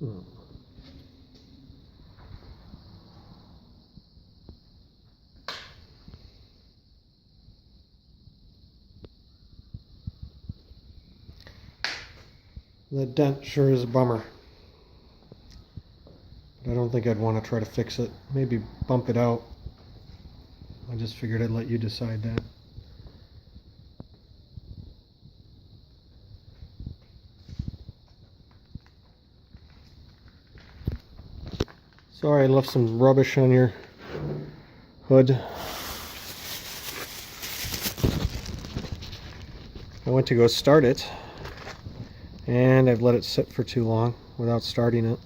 The dent sure is a bummer. But I don't think I'd want to try to fix it. Maybe bump it out. I just figured I'd let you decide that. Sorry, I left some rubbish on your hood. I went to go start it, and I've let it sit for too long without starting it.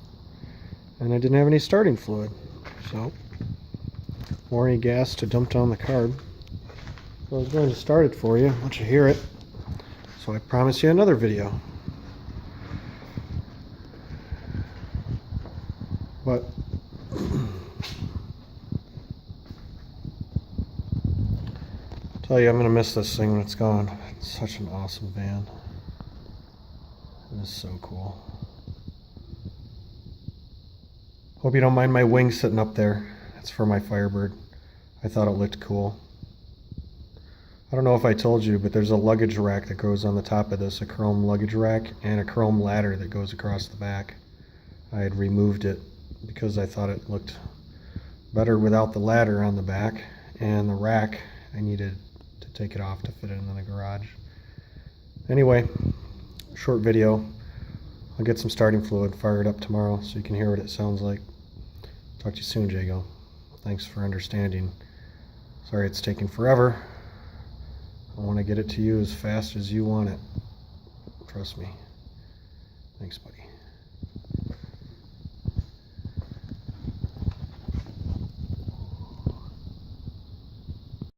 And I didn't have any starting fluid, so or any gas to dump down the carb. So I was going to start it for you, let you hear it. So I promise you another video. But tell you, I'm gonna miss this thing when it's gone. It's such an awesome van. It is so cool. Hope you don't mind my wing sitting up there. It's for my Firebird. I thought it looked cool. I don't know if I told you, but there's a luggage rack that goes on the top of this, a chrome luggage rack, and a chrome ladder that goes across the back. I had removed it because I thought it looked better without the ladder on the back, and the rack, I needed to take it off to fit it in the garage. Anyway, short video. I'll get some starting fluid, fire it up tomorrow so you can hear what it sounds like. Talk to you soon, Jago. Thanks for understanding. Sorry it's taking forever. I want to get it to you as fast as you want it. Trust me. Thanks, buddy.